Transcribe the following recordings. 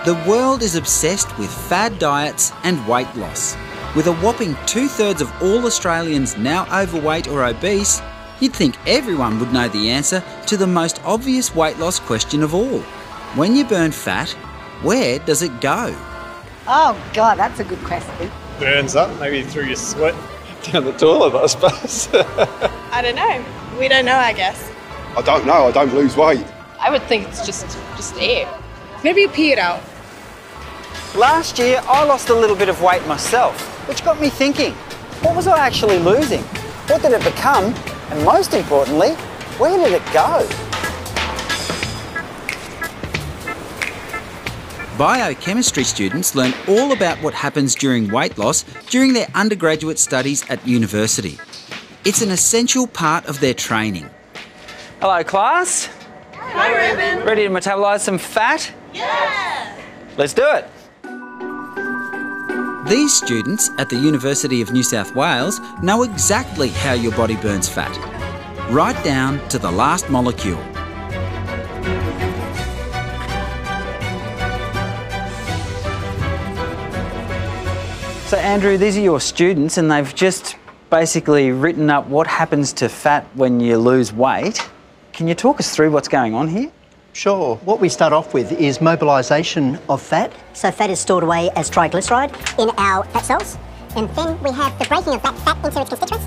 The world is obsessed with fad diets and weight loss. With a whopping 2/3 of all Australians now overweight or obese, you'd think everyone would know the answer to the most obvious weight loss question of all. When you burn fat, where does it go? Oh God, that's a good question. Burns up, maybe through your sweat down the toilet, I suppose. I don't know. We don't know, I guess. I don't know, I don't lose weight. I would think it's just air. Maybe you pee it out. Last year, I lost a little bit of weight myself, which got me thinking, what was I actually losing? What did it become? And most importantly, where did it go? Biochemistry students learn all about what happens during weight loss during their undergraduate studies at university. It's an essential part of their training. Hello, class. Hi, Ruben. Ready to metabolise some fat? Yeah! Let's do it. These students at the University of New South Wales know exactly how your body burns fat, right down to the last molecule. So Andrew, these are your students and they've just basically written up what happens to fat when you lose weight. Can you talk us through what's going on here? Sure. What we start off with is mobilisation of fat. So fat is stored away as triglyceride in our fat cells. And then we have the breaking of that fat into its constituents.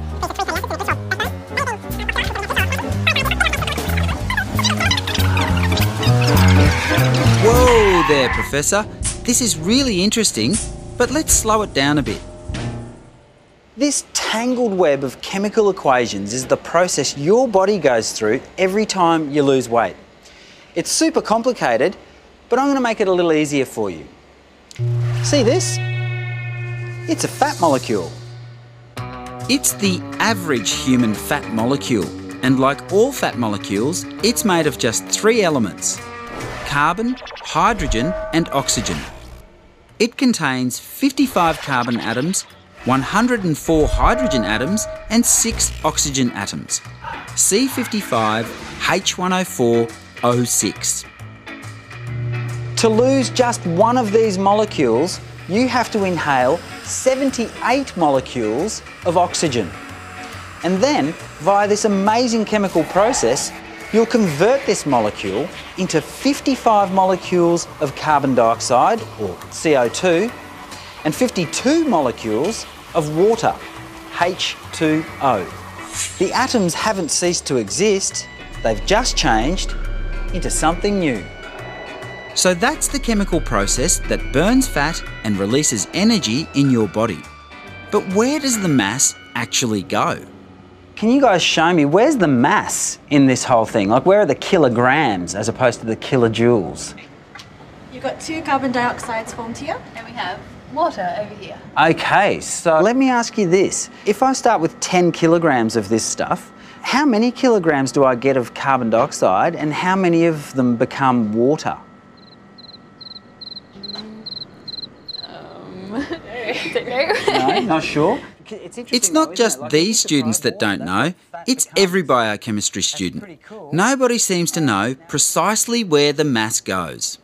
Whoa there, Professor. This is really interesting, but let's slow it down a bit. This tangled web of chemical equations is the process your body goes through every time you lose weight. It's super complicated, but I'm going to make it a little easier for you. See this? It's a fat molecule. It's the average human fat molecule, and like all fat molecules, it's made of just 3 elements: carbon, hydrogen and oxygen. It contains 55 carbon atoms, 104 hydrogen atoms and 6 oxygen atoms. C55H1O4O6. To lose just one of these molecules, you have to inhale 78 molecules of oxygen. And then, via this amazing chemical process, you'll convert this molecule into 55 molecules of carbon dioxide, or CO2, and 52 molecules of water, H2O. The atoms haven't ceased to exist, they've just changed into something new. So that's the chemical process that burns fat and releases energy in your body. But where does the mass actually go? Can you guys show me, where's the mass in this whole thing? Like, where are the kilograms as opposed to the kilojoules? You've got 2 carbon dioxides formed here. And we have water over here. Okay, so let me ask you this. If I start with 10 kilograms of this stuff, how many kilograms do I get of carbon dioxide and how many of them become water? No, not sure. It's not just these students that don't know, it's every biochemistry student. Nobody seems to know precisely where the mass goes.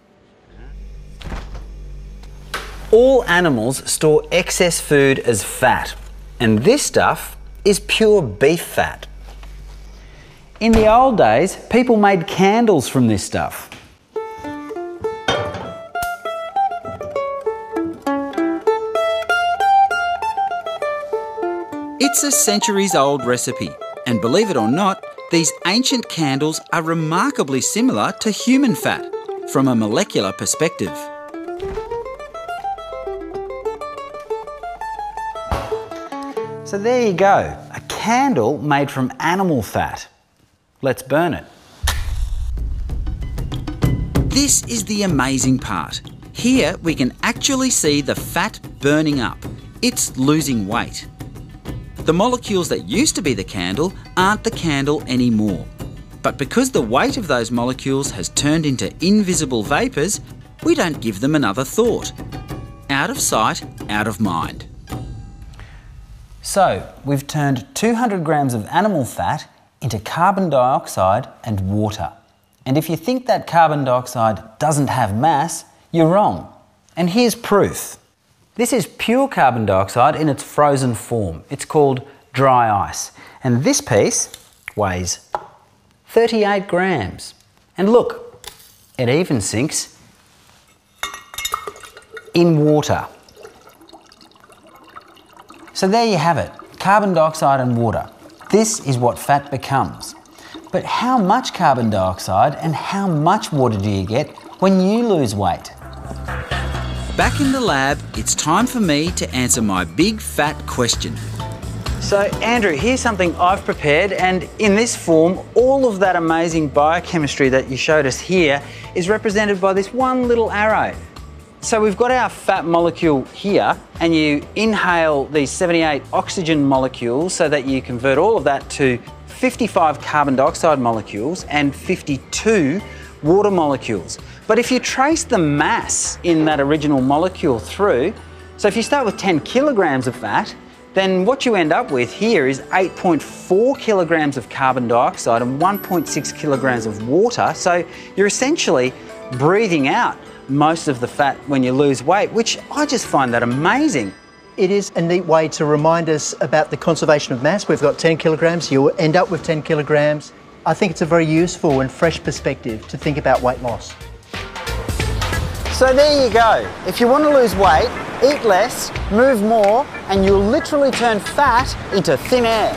All animals store excess food as fat, and this stuff is pure beef fat. In the old days, people made candles from this stuff. It's a centuries-old recipe, and believe it or not, these ancient candles are remarkably similar to human fat from a molecular perspective. So there you go, a candle made from animal fat. Let's burn it. This is the amazing part. Here we can actually see the fat burning up. It's losing weight. The molecules that used to be the candle aren't the candle anymore. But because the weight of those molecules has turned into invisible vapours, we don't give them another thought. Out of sight, out of mind. So, we've turned 200 grams of animal fat into carbon dioxide and water. And if you think that carbon dioxide doesn't have mass, You're wrong. And here's proof. This is pure carbon dioxide in its frozen form. It's called dry ice. And this piece weighs 38 grams. And look, it even sinks in water. So there you have it, carbon dioxide and water. This is what fat becomes. But how much carbon dioxide and how much water do you get when you lose weight? Back in the lab, it's time for me to answer my big fat question. So Andrew, here's something I've prepared, and in this form, all of that amazing biochemistry that you showed us here is represented by this one little arrow. So we've got our fat molecule here, and you inhale these 78 oxygen molecules so that you convert all of that to 55 carbon dioxide molecules and 52 water molecules. But if you trace the mass in that original molecule through, so if you start with 10 kilograms of fat, then what you end up with here is 8.4 kilograms of carbon dioxide and 1.6 kilograms of water. So you're essentially breathing out most of the fat when you lose weight, which I just find that amazing. It is a neat way to remind us about the conservation of mass. We've got 10 kilograms, you'll end up with 10 kilograms. I think it's a very useful and fresh perspective to think about weight loss. So there you go. If you want to lose weight, eat less, move more, and you'll literally turn fat into thin air.